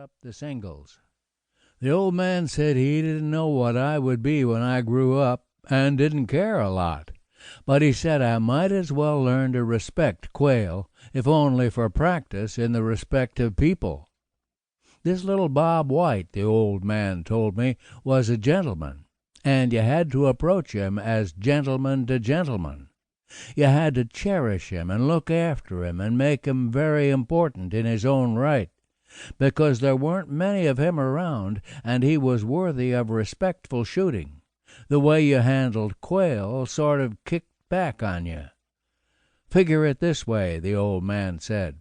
up the singles. The old man said he didn't know what I would be when I grew up, and didn't care a lot. But he said I might as well learn to respect quail, if only for practice in the respect of people. This little Bob White, the old man told me, was a gentleman, and you had to approach him as gentleman to gentleman. You had to cherish him and look after him and make him very important in his own right, because there weren't many of him around, and he was worthy of respectful shooting. The way you handled quail sort of kicked back on you. Figure it this way, the old man said.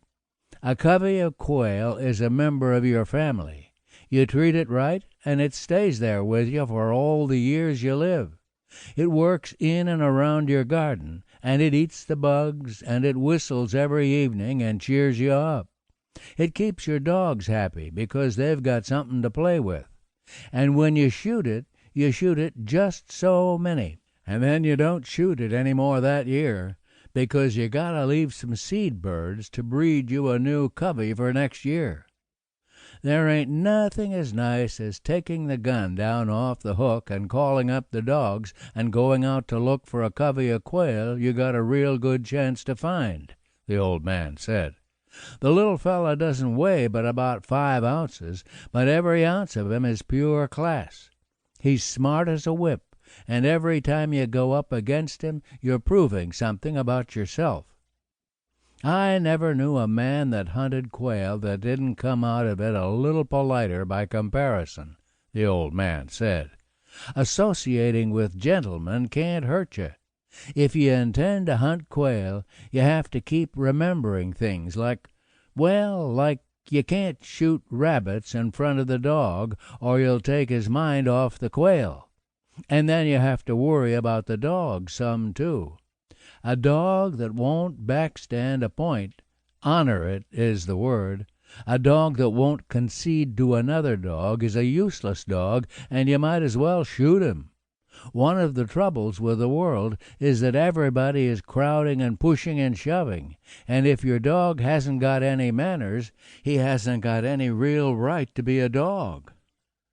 A covey of quail is a member of your family. You treat it right, and it stays there with you for all the years you live. It works in and around your garden, and it eats the bugs, and it whistles every evening and cheers you up. It keeps your dogs happy because they've got something to play with. And when you shoot it just so many, and then you don't shoot it any more that year, because you gotta leave some seed birds to breed you a new covey for next year. There ain't nothing as nice as taking the gun down off the hook and calling up the dogs and going out to look for a covey of quail you got a real good chance to find, the old man said. The little fella doesn't weigh but about 5 ounces, but every ounce of him is pure class. He's smart as a whip, and every time you go up against him you're proving something about yourself. I never knew a man that hunted quail that didn't come out of it a little politer by comparison, the old man said. Associating with gentlemen can't hurt you. If you intend to hunt quail, you have to keep remembering things like you can't shoot rabbits in front of the dog, or you'll take his mind off the quail. And then you have to worry about the dog some, too. A dog that won't backstand a point, honor it is the word, a dog that won't concede to another dog is a useless dog, and you might as well shoot him. One of the troubles with the world is that everybody is crowding and pushing and shoving, and if your dog hasn't got any manners, he hasn't got any real right to be a dog.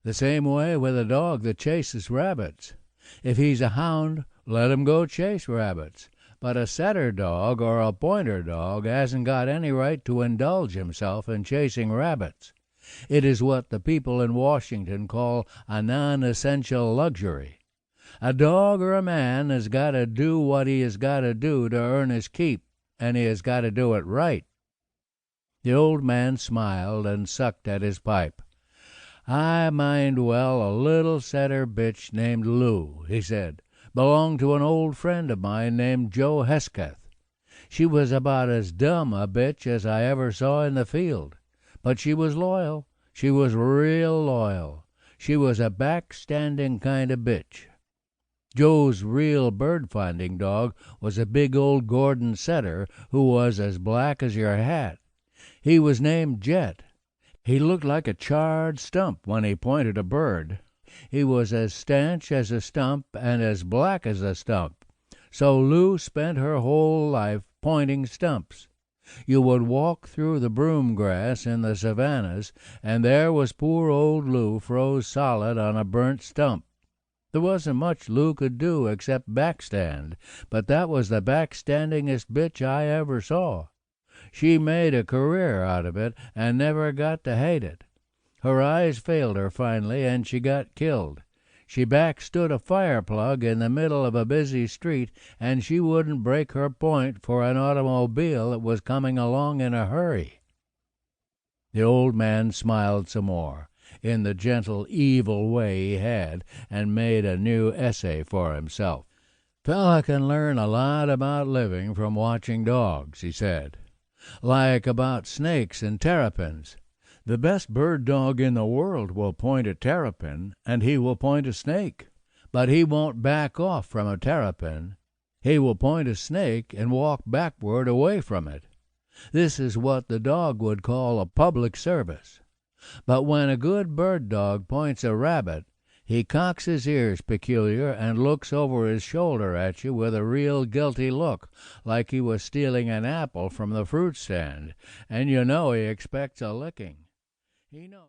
The same way with a dog that chases rabbits. If he's a hound, let him go chase rabbits. But a setter dog or a pointer dog hasn't got any right to indulge himself in chasing rabbits. It is what the people in Washington call a non-essential luxury. A dog or a man has got to do what he has got to do to earn his keep, and he has got to do it right. The old man smiled and sucked at his pipe. I mind well a little setter bitch named Lou, he said, belonged to an old friend of mine named Joe Hesketh. She was about as dumb a bitch as I ever saw in the field, but she was loyal. She was real loyal. She was a backstanding kind of bitch. Joe's real bird-finding dog was a big old Gordon setter who was as black as your hat. He was named Jet. He looked like a charred stump when he pointed a bird. He was as stanch as a stump and as black as a stump. So Lou spent her whole life pointing stumps. You would walk through the broom grass in the savannas, and there was poor old Lou froze solid on a burnt stump. There wasn't much Lou could do except backstand, but that was the backstandingest bitch I ever saw. She made a career out of it and never got to hate it. Her eyes failed her finally, and she got killed. She backstood a fire plug in the middle of a busy street, and she wouldn't break her point for an automobile that was coming along in a hurry. The old man smiled some more, in the gentle, evil way he had, and made a new essay for himself. Fella can learn a lot about living from watching dogs, he said. Like about snakes and terrapins. The best bird dog in the world will point a terrapin, and he will point a snake. But he won't back off from a terrapin. He will point a snake and walk backward away from it. This is what the dog would call a public service. But when a good bird dog points a rabbit, he cocks his ears peculiar and looks over his shoulder at you with a real guilty look, like he was stealing an apple from the fruit stand, and you know he expects a licking. He knows.